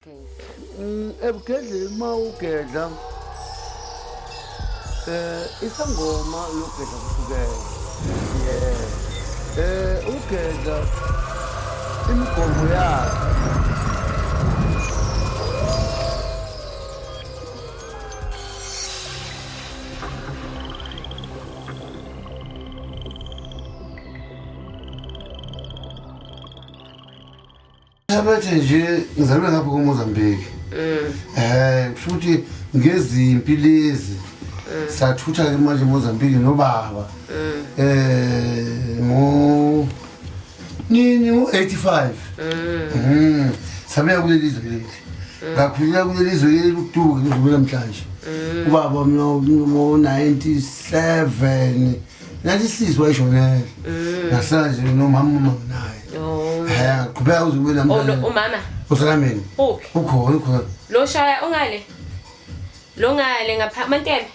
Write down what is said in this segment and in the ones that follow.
Ebugedle mawugedla isangoma lokugedla kuhlukene. Ugedla imigomo yakhe. Abathe nje ngizalwe ngapha koMozambique. Futhi ngezimpi lezi sathutha ke manje eMozambique nobaba. Ngo nini u85. Sabeya kulelizwe leli. Ngakhulula kulelizwe leli ukuduka ngizobela namhlanje. Ubaba mina ngo97 96 wayishonela. Nasanje nomama naye. Qhubeka uzobela namhlanje. Umama usalameni ukhona lo shaya ongale lo ngale ngapha Mantebe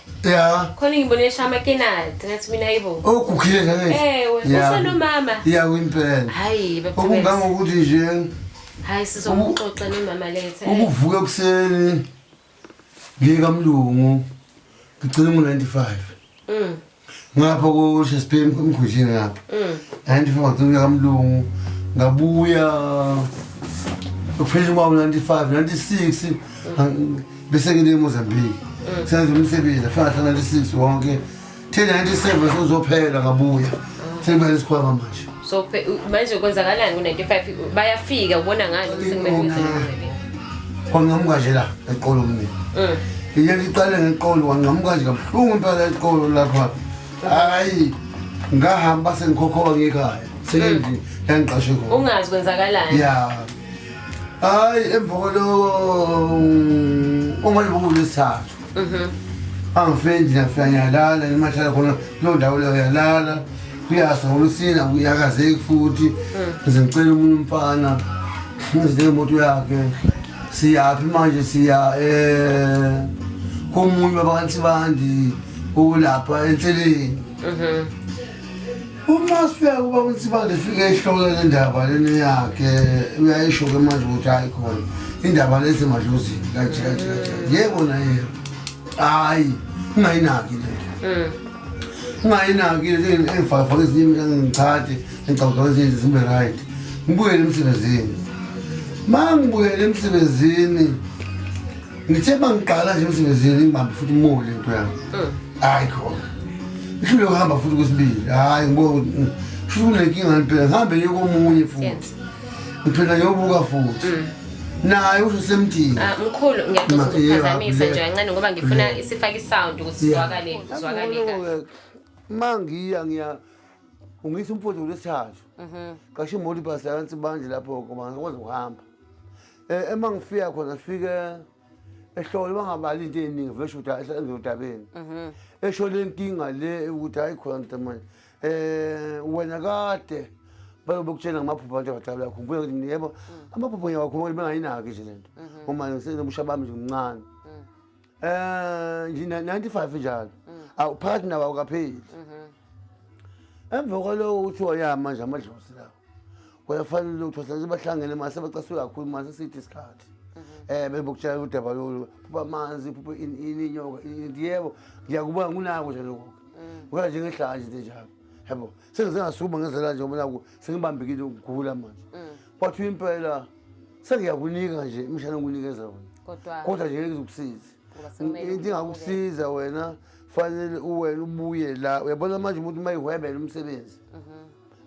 khona ngibone shama kenati ngathi mina yibo okukhile nje usalo mama wimpela hayi okunganga ukuthi nje hayi sizomuxoxa nemama lethe ukuvuka kuseni ngika mlungu ngicela ngo95 ngapha ko Shespem kumkhujini ngapha 95 ngika mlungu ngabuya ukuphela ngo95 96 bese ngile eMozambique senze umsebenzi afana 96 wonke 1097 sozophela ngabuya sengibele isikhwama manje so manje kwenzakalani ku95 bayafika ubona ngani ukuthi kwangamuka nje la eqolo mina yena iqale ngeqolo wangamuka nje kabuhlungu impela eqolo lapha hayi ngahamba sengikhokhoba ngekhaya sengithi yangiqashe khona ungazi kwenzakalani hayi emvolo ongayibuku lesithathu angifendi nafanyalala ngimahlala khona lo ndawo leyo yalala kuyasa ngolusina kuyakazeki futhi ngicela umuntu umfana ngizile imoto yakhe siyaphi manje siya komunye babantu bandi ulapha enhleleni uma sifika kuba unsibande fike ehloko lendaba leni yakhe uyayisho ke manje ukuthi hayi khona indaba lezi madlozini kanje yebo na yebo hayi ungayinaki lento ungayinaki lento engifaka izimi ngichathe ngicabanga izinto zibe right ngibuyele emsebenzini mangibuyele emsebenzini ngithe bangiqala nje emsebenzini ngibambe futhi umoli into yami hayi khona Ishule uhamba futhi kwesibili hayi ngibona futhi unenkinga ngempela ngihambe nje komunye futhi ngiphela ngiyobuka futhi naye usho semthini mkhulu ngiyakuphazamisa nje kancane ngoba ngifuna isifake isound ukuthi sizwakale kahle mangiya ungisa umfowethu lesithathu kashe imoto ibhasi yansi manje lapho ngoba ngikwazi ukuhamba emangifika khona sifike ehlolo bangabali into eziningi vele ukuthi ezodabeni esho lenkinga le ukuthi hayi khona manje wena kade bayobukutshela ngamaphupho nje abadala yakho ngibuye ngithi yebo amaphupho yakho bengayinaki nje lento uma ngisenosha bami nje umncane nje 95 njalo awuphakathi nawo awukapheli emva kwalokho uthiwa ya manje amadlozi lawo kuyafanele ukuthi bahlangene mase bacasuka kakhulu mase sithi isikhathi bebukutshela udaba lo phupha amanzi phupha inyoka yebo ngiyakubona kunako nje lokho ngoba nje ngehlanje nje njalo yebo sengizengasuba ngezela nje ubona sengibambekile ukugula manje kwathi impela sengiyakunika nje imishana ngokunikeza wona kodwa nje ngizokusiza into engakusiza wena fanele uwena ubuye la uyabona manje umuntu mayihwebela umsebenzi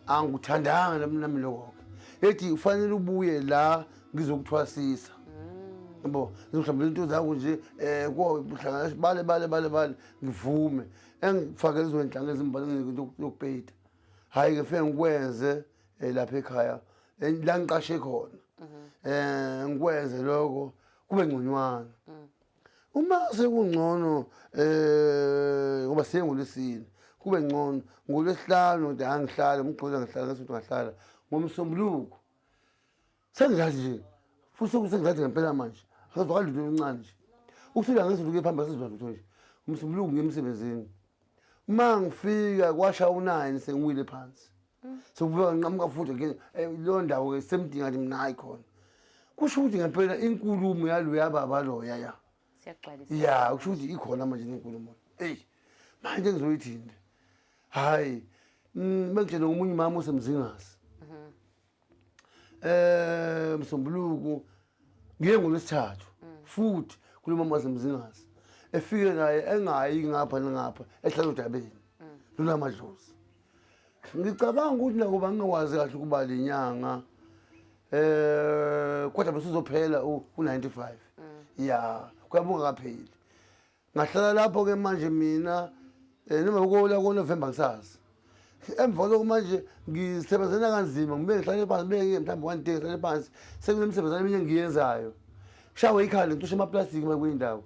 angikuthandanga nami lokho ethi ufanele ubuye la ngizokuthwasisa yebo ngizohlambela into zakho nje kuhlanganisa bale ngivume engifakele izoyinhlanga ezimbalwa ngizokupeyita hayi ke fike ngikwenze lapha ekhaya la ngiqashe khona ngikwenze lokho kube ngconywana uma sekungcono ngoba sengolesini kube ngcono ngolesihlanu nje angihlala umgqoza ngihlala ngasuthi ngahlala ngomsombuluko sengizazi nje futhi sengizazi ngempela manje akuzwakali into encane nje usula ngesuku phamba sizwa lutho nje umsombuluko ngemsebenzini mangifika kwasha u9 sengiwile phansi sokuvuka ngiqhamuka futhi lo ndawo ke semdinga nje mina hayi khona kusho ukuthi ngempela inkulumo yalo yababa lo ya siyagcwalisa ya kusho ukuthi ikhona manje inkulumo manje ngizoyithini hayi mengitshela ngomunye umama usemzingazi Msombuluku ngiye ngolwesithathu futhi kulo mama wasemzingazi efike naye engayi ngapha nangapha ehlala udabeni lona madlozi ngicabanga ukuthi nakuba ngingakwazi kahle ukuba lenyanga kodwa bese uzophela u95 ya kuyabonga kapheli ngahlala lapho ke manje mina noma ukola koNovember ngisazi emva lokho manje ngisebenzela kanzima ngibe ngihlale phansi beke mhlawumbe one day ngihlale phansi sekunemsebenzi eminye ngiyenzayo shawe ikhanda ngicishe amaplastiki makwindawo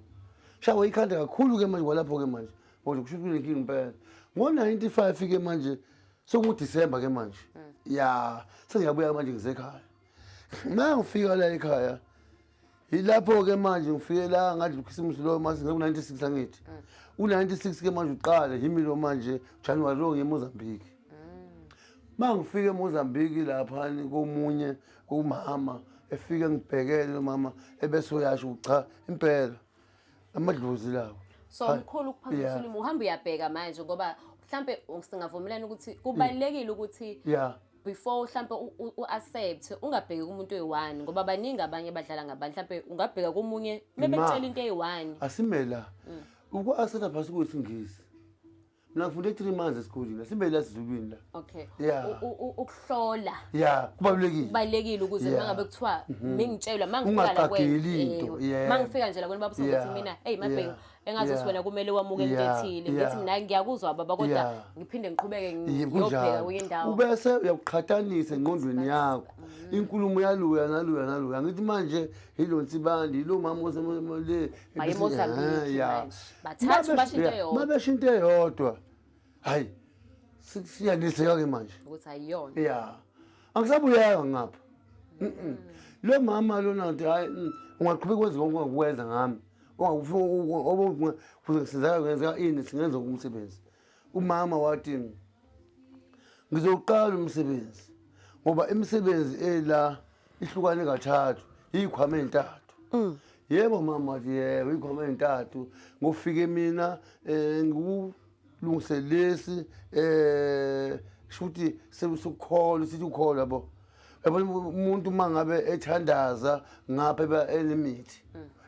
shawe ikhanda kakhulu ke manje kwalapho ke manje ngoba kusho ukuthi inkingi impela ngo95 ke manje sokunguDisemba ke manje ya sengiyabuya manje ngizekhaya ngifika la ekhaya ilapho ke manje ngifike la ngathi uKhisimusi lo mase ngiku96 angithi u96 ke manje uqala yimi lo manje January lo ngeMozambique mangifike eMozambique lapha komunye umama efike ngibhekele lo mama ebese uyasho cha impela amadlozi lawo so umkhulu ukuphazamisa ulimi uhamba uyabheka manje ngoba mhlambe singavumelana ukuthi kubalekile ukuthi before mhlambe uaccept ungabheki kumuntu oyi1 ngoba baningi abanye badlala ngabani mhlambe ungabheka komunye mebetshela into eyi1 asimela uku-accept phasi kuyisingisi mina ngifunde 3 months esikoleni asimela sizulwini la okay ukuhlola kubalekile ukuze mangabe kuthiwa mengitshelwa mangifika la kwena mangifika nje la kwena babusa ukuthi mina hey mabheki engathi wena kumele wamukele into ethile ngithi mina ngiyakuzwa baba kodwa ngiphinde ngiqhubeke ngiyobheka kuyindawo ubese uyaqhathanisa engqondweni yakho inkulumo yaluya naluya ngithi manje yilo Nsibandi yilo mama osemole eMozambique bathathu bashinto yodwa mabeshinto yodwa hayi siyaniseka ke manje ukuthi ayiyona angisabuyanga ngapha lo mama lona uthi hayi ungaqhubeka kwenza konke ongakwenza ngami ngenzeka ini singenza umsebenzi umama wathi ngizoqala umsebenzi ngoba imisebenzi la ihlukane kathathu izikhwama ezintathu yebo mama wathi yebo izikhwama ezintathu ngofike mina ngulungiselesi shuthi sebusukholwa sithi ukholwa yabo umuntu mangabe ethandaza ngapha enemithi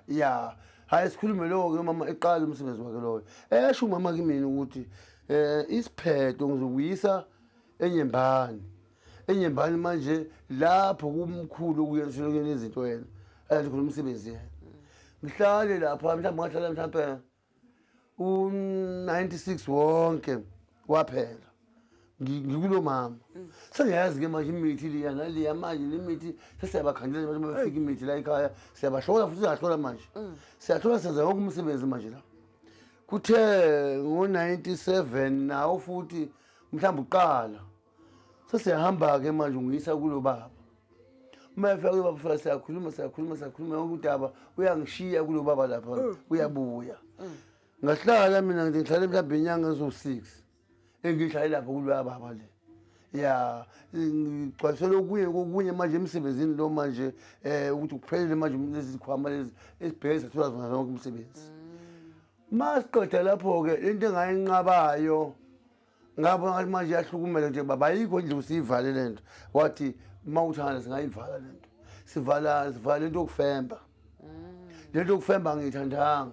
ya hayi sikhulume lokho ke mama eqala umsebenzi wakhe loyo esho umama kimi ukuthi isiphetho ngizokuyisa enyembani manje lapho kumkhulu kuyenzelekene izinto yena ayithi khona umsebenzi yena ngihlale lapha mhlawumbe ngahlala mhlawumbe u96 wonke waphela ngikulo mama sengiyazi ke manje imithi liya naliya manje lemithi sesiyabakhandela manje bafika imithi la ekhaya siyabahlola futhi siyahlola manje siyahlola senza wonke umsebenzi manje la kuthe ngo97 nawo futhi mhlawumbe uqala sesiyahamba ke manje ungiyisa kulo baba uma efika kulo baba siyakhuluma ukudaba uyangishiya kulo baba lapha uyabuya ngahlala mina ngihlale mhlawumbe inyanga ezo6 engihlale lapho kulo baba le ya ngicwasela okunye manje emsebenzini lo manje ukuthi kuphelele manje lezikhwama lezi esibhekisa thola zona zonke umsebenzi masiqeda lapho ke into engayinqabayo ngapha ngathi manje yahlukumela nje baba ayikho nje usivale lento wathi mawuthanda singayivala lento sivala into yokufemba lento yokufemba ngiyithandanga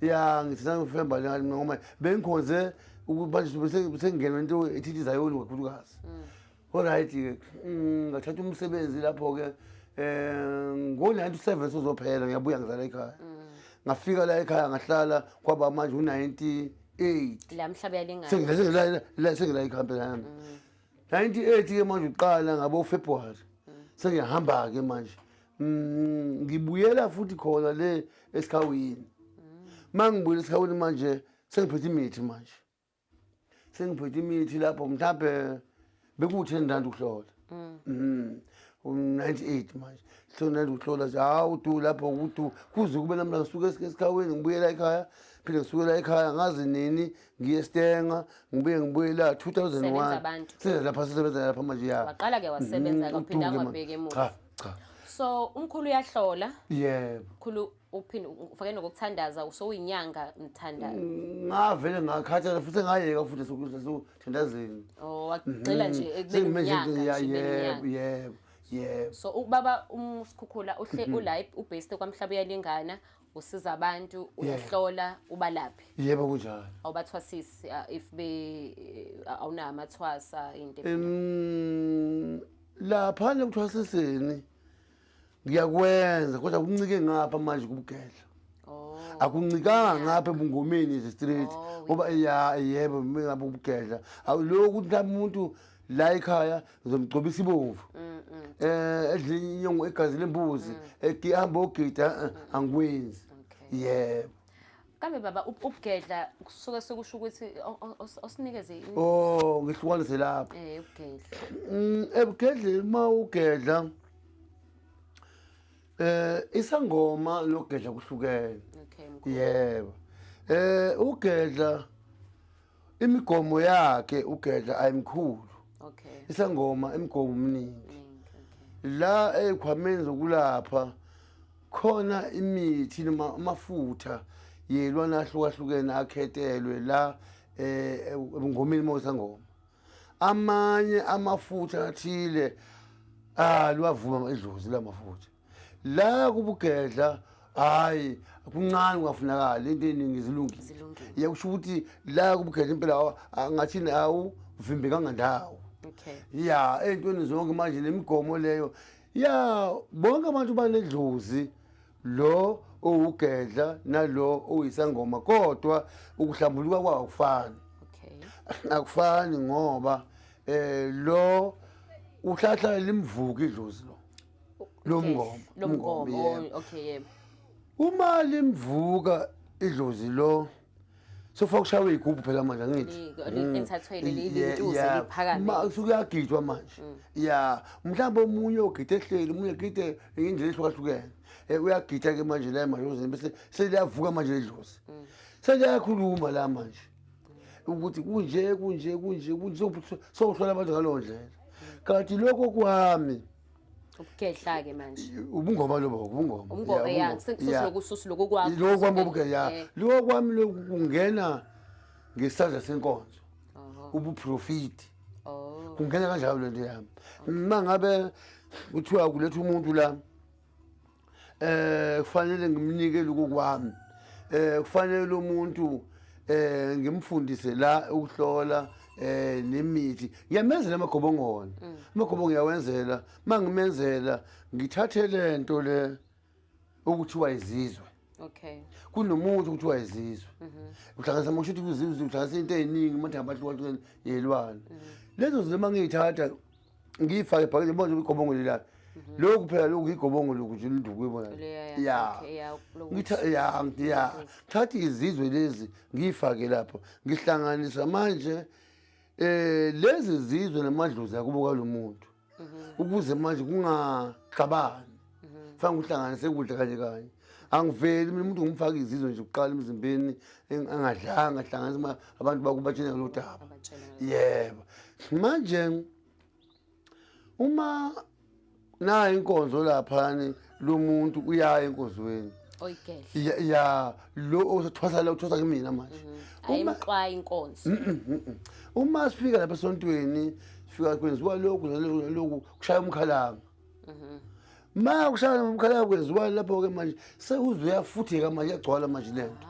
ya ngithanda ukufemba noma bengikhonze ukuthi manje sengingenwe into ethithi zayoni kakhulukazi alright ke ngathatha umsebenzi lapho ke ngo97 sozophela ngiyabuya ngizala ekhaya ngafika la ekhaya ngahlala kwaba manje u98 la mhlaba yalingana sengila ikhamba yami 98 ke manje uqala ngabo February sengiyahamba ke manje ngibuyela futhi khona le esikhawini mangibuyela esikhawini manje sengiphethe imithi manje sengiphethe imithi lapho mhlawumbe bekuthi rand ukuhlola 98 manje so nandi ukuhlola nje hawu du lapho ukuthi kuze kube namla ngisuke esikhaweni ngibuyela ekhaya phinde ngisukela ekhaya ngazi nini ngiye Stenga ngibuyela 2001 senza lapha sisebenza lapha manje ya waqala ke wasebenza kaphinda ngabheke emuva cha So umkhulu uyahlola, yebo umkhulu uphinde ufake nokuthandaza usoyinyanga mthandazo. ngavele ngakhathala futhi ngayeka futhi sokuthandazeni Oh wagxila nje ekubeni unyanga nje yebo benyanga. yebo yebo So ubaba uSikhukhula ula ubheste kwamhlaba uyalingana, usiza abantu, uyahlola, ubalaphi. yebo kunjalo Awubathwasisi if awuna amathwasa into. lapha ekuthwasiseni ngiyakwenza kodwa kuncike ngapha manje kubugedla Oh. akuncikanga ngapha ebungomeni nje straight ngoba yebo ngabe ubugedla awuloko ukuthi umuntu la ekhaya ngizomgcobisa ibomvu edle inyongo egazi lembuzi ehamba ogida angikwenzi yebo Kambe baba ubugedla kusuke sekusho ukuthi osinikeze ngihlukanise lapho ubugedla. Ebugedleni uma ugedla isangoma lokugedla kuhlukene Okay. yebo ugedla imigomo yakhe ugedla ayimkhulu Okay. isangoma imigomo eminingi Okay. la ezikhwameni zokulapha khona imithi noma amafutha yelwana ahlukahlukene akhethelwe la ebungomeni mosangoma amanye amafutha athile luwavuma idlozi lamafutha la kubugedla hayi kuncane kungafunakala into eningi izilungile yakusho ukuthi la kubugedla impela ngathini awuvimbe kangandawo Okay. entweni zonke manje nemigomo leyo bonke abantu banedlozi lo owugedla nalo oyisangoma kodwa ukuhlambuluka kwawo akufani Okay. akufani ngoba lo uhlahla limvuka idlozi lo Lomgomo. Okay, yebo. uma limvuka idlozi lo sofa kushaywe igubhu phela manje angithi Lithathwele lintuze liphakame. Sukuyagidwa manje mhlawumbe omunye ogide ehleli omunye gide indlela ehlukahlukene uyagida ke manje la emayozini bese seliyavuka manje ledlozi seliyakhuluma la manje ukuthi kunje sokuhlola abantu ngalo ndlela kanti lokho kwami Ubugedla ke manje. ubungoma lobo ubungoma Umgomo sekususi lokho kwami. lokho kwami ubugedla lokho kwami lokungena ngesandla senkonzo ubuprofiti kungena kanjalo lento yami mangabe kuthiwa kuletha umuntu la kufanele ngimnike lokho kwami kufanele lo muntu ngimfundise la ukuhlola nemithi ngiyamenzela amagobongona amagobongo ngiyawenzela mangimenzela ngithathe lento le ukuthiwa izizwe Okay. kunomuntu ukuthiwa izizwe uhlanganisa moshuthi kuzizwe uhlanganisa into eziningi manje ngabahlukene yelwana lezo zima ngiyithatha ngiyifake ebhakeni manje igobongo lelapha lokhu phela lokhu igobongo lokhu nje induku uyibona thatha izizwe lezi ngiyifake lapho ngihlanganisa manje lezi zizwe namadlozi akubuka lo muntu ukuze manje kungaxabani fanele uhlanganise ukudla kanje kanye angiveli mina umuntu ngimfaka izizwe nje uqala emzimbeni angadlanga hlanganisa abantu bakubatshena ngalo daba yebo manje uma nayo inkonzo laphani lo muntu uyaya enkonzweni oyigedla lo othwasa kimi manje ayimqwa inkonzo uma sifika lapha esontweni sifika kwenziwa lokhu nalokhu kushaya umkhalanga ma kushaya umkhalanga kwenziwa lapho ke manje sewuzwe uyafutheka manje yagcwala manje lento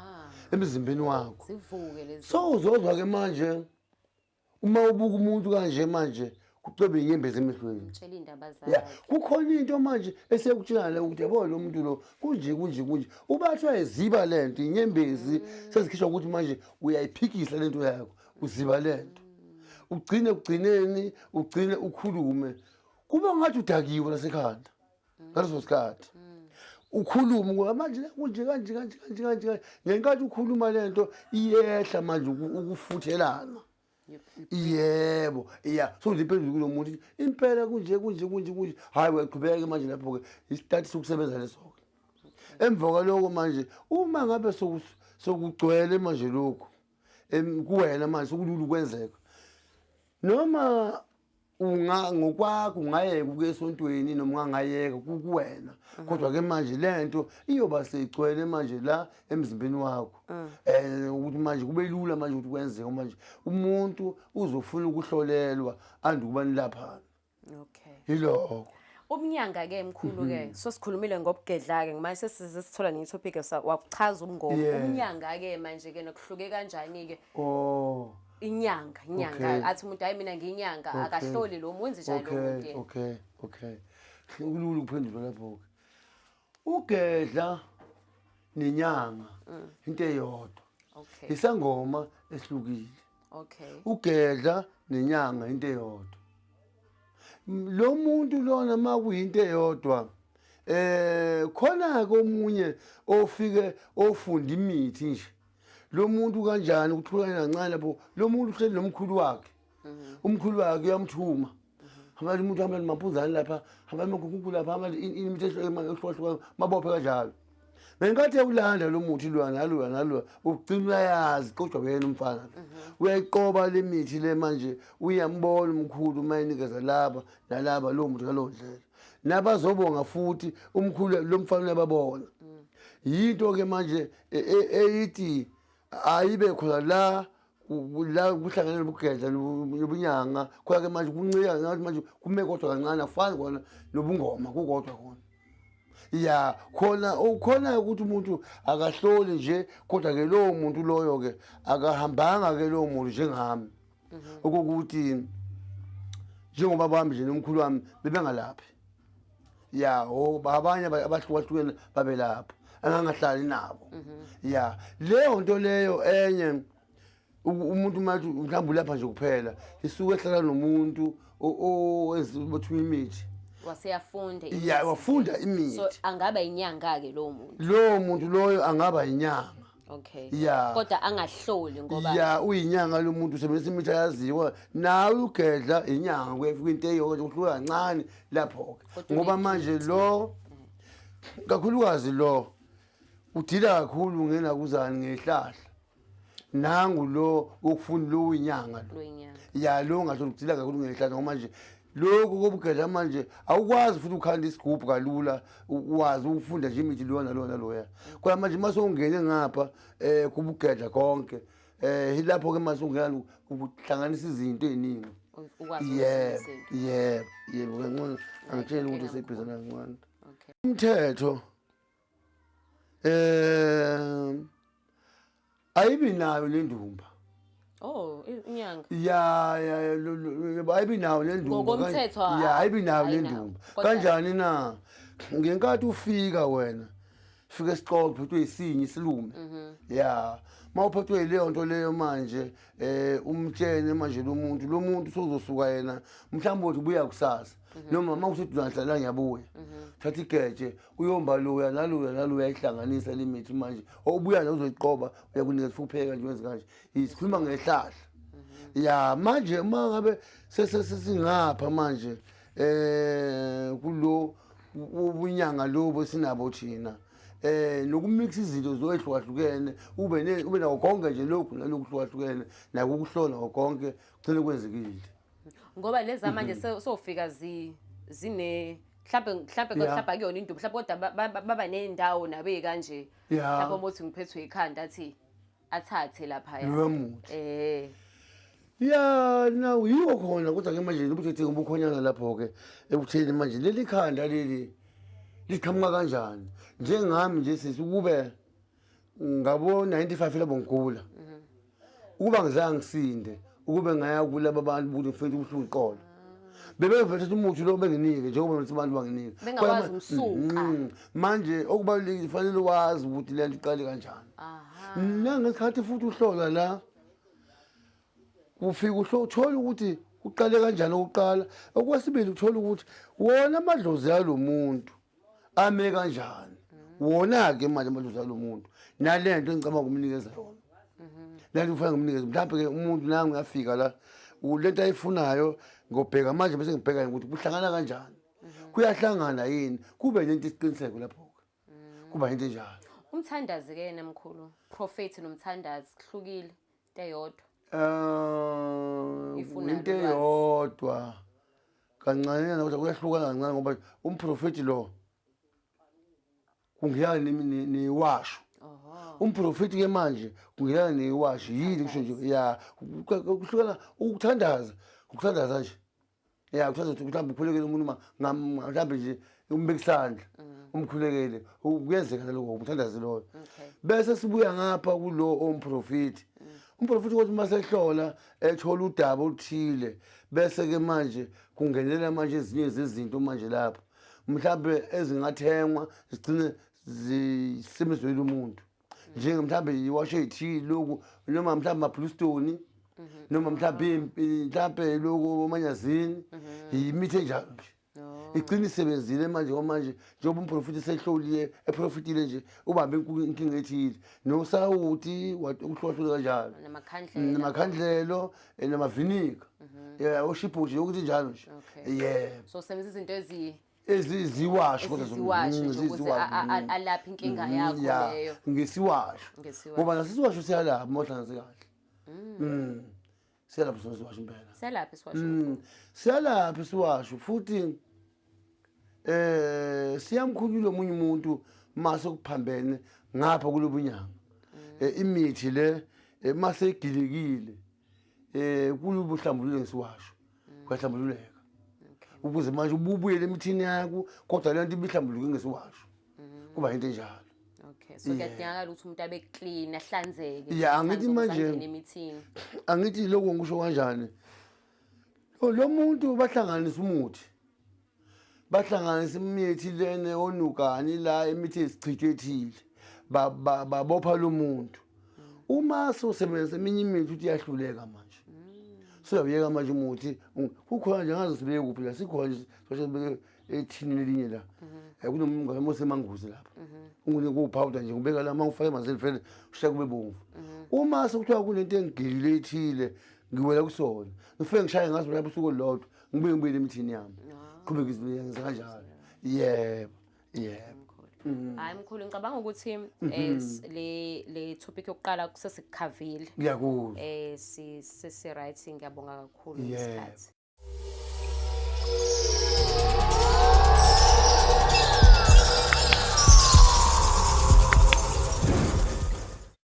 emzimbeni wakho sivuke lezi so uzozwa ke manje uma ubuka umuntu kanje manje kucebe inyembezi emehlweni tshela indaba zakhe kukhona into manje esiyakutshela ukuthi yabo lo muntu lo kunje ubathwa eziba lento inyembezi sezikhishwa ukuthi manje uyayiphikisa lento yakho uziba lento ugcineni ukhulume kube ngathi udakiwe lasekhanda ngaleso sikhathi ukhuluma ngoba manje kunje kanje ngenkathi ukhuluma lento iyehla manje ukufuthelana yebo so ngiphendula kulo muntu impela kunje hayi uyaqhubeka manje lapho ke isitati sokusebenza leso emva kwaloko manje uma ngabe sokugcwele manje lokho kuwena manje sokulula ukwenzeka noma ngokwakho ungayeka ukuya esontweni noma ungangayeka kuwena kodwa ke manje lento iyoba seyigcwele manje la emzimbeni wakho ukuthi manje kube lula manje ukuthi kwenzeke manje umuntu uzofuna ukuhlolelwa ukuba nilaphana. Okay. Yiloko. Umnyanga ke mkhulu ke sikhulumile ngobugedla ke manje sesizithola netopic wakuchaza umngomo. Umnyanga ke manje ke nokuhluke kanjani ke? Inyanga athi umuntu hayi mina ngiyinyanga akahloli lo wenze njalo lo muntu. Okay. Kulula ukuphendula lapho ke. Ugedla nenyanga into eyodwa. Okay. Isangoma ehlukile. Okay. Ugedla nenyanga into eyodwa. Lo muntu lona makuyinto eyodwa khona komunye ofike ofunda imithi nje. Lo muntu kanjani ukuthulana kancane lapho lo muntu uhleli nomkhulu wakhe. Umkhulu wakhe uyamthuma. Hamali umuntu hamba maphuzani lapha, hamba makukhulu lapha, hamba imithi ehluka mabophe kanjalo. Bengathi ukulanda lo muthi lo nalo ugcina uyazi kodwa wena umfana. Uyayiqoba le mithi le manje uyambona umkhulu mayinikeza laba nalaba lo muntu ngalo ndlela. Nabazobonga futhi umkhulu lo mfana uyababona. Yinto ke manje eyithi ayibe khona la kuhlangene nobugedla nobunyanga khona ke manje kuncika ngathi manje kume kodwa kancane afani kona nobungoma kukodwa khona. Ya khona ukuthi umuntu akahloli nje kodwa ke lowo muntu loyo ke akahambanga ke lowo muntu njengami. Ukuthi njengoba bami nje nomkhulu wami bebengalaphi. Ya abanye abahlukahlukene babelapha angangahlali nabo. Ya leyo nto leyo enye umuntu manje mhlawumbe ulapha nje kuphela isuke ehlala nomuntu owenziwa imithi. Waseyafunda imithi. Ya wafunda imithi. So angaba inyanga ke lowo muntu. Lowo muntu loyo angaba inyanga. Okay. Ya. Kodwa angahloli ngoba ya uyinyanga lo muntu usebenzisa imithi ayaziwa nawe ugedla inyanga kuyefika into eyodwa ukuhluka kancane lapho ke. Ngoba manje lo kakhulukazi lo udila kakhulu ngena kuzani ngehlahla. Nangu lo ukufuna lo inyanga lo. Ya lo ngasho udila kakhulu ngehlahla ngoba manje lokho kobugedla manje awukwazi futhi ukhanda isigubhu kalula uwazi ukufunda nje imithi lona loya. Kodwa manje mase ungene ngapha kubugedla konke ilapho ke mase ungena ukuhlanganisa izinto eziningi. Yebo kancane angitshela ukuthi usebhizana kancane. Okay. Umthetho ayibi nayo le ndumba. Inyanga. Ya ayibi nayo le ndumba. Ngokomthetho ayibi nayo le ndumba. Kanjani na? Ngenkathi ufika wena fika esiqoqo phethwe isinye isilume. Ya mawuphethwe leyo nto leyo manje umtshene manje lo muntu sozosuka yena mhlawumbe uthi buya kusasa noma mawusethi udlala ngiyabuya. Thatha igeje uyomba loya naloya ihlanganisa limithi manje obuya la uzoyiqoba uyakunika sifupheka nje wenze kanje isikhuluma ngehlahla. Ya manje mangabe sesingapha manje kulo ubunyanga lobo sinabo thina nokumixa izinto zohlukahlukene ube nawo konke nje lokhu nalokhu hlukahlukene nako ukuhlola konke kugcine kwenzekile. Ngoba lezi manje sofika zine mhlawumbe kuyona indaba mhlawumbe kodwa baba nendawo nabe kanje lapho mothi ngiphethwe ikhanda athathe lapha ya. Ya nawo yiwo khona kodwa ke manje ubuthethe ubukhonyana lapho ke ekutheni manje leli khanda leli liqhamuka kanjani njengami nje sisukube ngabo 95 labo ngigula ukuba ngizange ngisinde ukube ngaya kulabo abantu ukuthi mfethu ubuhlungu iqolo bebevethe umuthi lo benginike njengoba ngithi abantu banginike bengakwazi umsuka manje okubalulekile kufanele wazi ukuthi le nto iqale kanjani. Nangesikhathi futhi uhlola la ufika uthola ukuthi uqale kanjani ukuqala okwesibili uthola ukuthi wona amadlozi yalo muntu ame kanjani wona ke manje amadlozi yalo muntu nalento engicabanga ukunikeza yona. Lento ufanele ngimnikeze mhlawumbe ke umuntu nangu uyafika la lento ayifunayo ngobheka manje bese ngibheka ukuthi kuhlangana kanjani kuyahlangana yini kube lento isiqiniseko lapho kuba into enjalo. Umthandazi ke namkhulu prophet nomthandazi kuhlukile into eyodwa. Into eyodwa kancane kodwa kuyahlukana kancane ngoba umprofeti lo kungiyana niwasho umprofeti ke manje kungiyana niwasho yini kusho nje ya kuhlukana ukuthandaza nje ya kuthaza ukuthi mhlawumbe ukhulekele umuntu mhlawumbe nje umbekisandla umkhulekele kuyenzeka lokho umthandazi loyo bese sibuya ngapha kulo umprofeti umprofeti ukuthi masehlola ethola udaba oluthile bese ke manje kungenela manje ezinye zezinto manje lapho mhlawumbe ezingathengwa zigcine zisemezweni umuntu njenge mhlawumbe iwasho ethile lokhu noma mhlawumbe ama-bluestone noma mhlawumbe lokhu omanyazini imithi enjalo nje igcina isebenzile manje kwamanje njengoba umprofeti sehloliye eprofitile nje ubambe inkinga ethile nosawuti uhlohlole kanjalo namakhandlelo namavinika oshiphu nje ukuthi njalo nje yebo so sebenzisa izinto eziziwasho ukuze alapha inkinga yakho leyo ngesiwasho ngoba nasisiwasho siyalapha mohlanze kahle siyalapha siwasho impela siyalapha isiwasho futhi siyamkhulula omunye umuntu mase kuphambene ngapha kulobunyanga imithi le mase igilikile kulubuhlambulule ngesiwasho kuyahlambululeka ukuze manje ububuyele emithini yakho kodwa le nto ibihlambuluke ngesiwasho kuba into enjalo so kuyadingakala ukuthi umuntu abe clean ahlanzeke ya angithi manje angithi lokho ngisho kanjani lo muntu bahlanganisa umuthi bahlanganisa imithi lene onukani la imithi esichithe ethile babopha lo muntu uma sosebenzisa eminye imithi uthi iyahluleka manje siyabuyeka manje umuthi kukhona nje ngaze sibeke kuphi la sikhona nje sibeke ethini elinye la kunomngane mosemanguzi lapha ungune kupowder nje ngibeka la mangifake emanzini vele ushaya kube bomvu uma sekuthiwa kunento engigilile ethile ngiwela kusona ngifike ngishaye ngazo lapho usuku olodwa ngibuyele emithini yami qhubeka izinto kanjalo yebo hayi mkhulu ngicabanga ukuthi le topic yokuqala kusesikhavile ngiyakuzwa sisi right ngiyabonga kakhulu isikhathi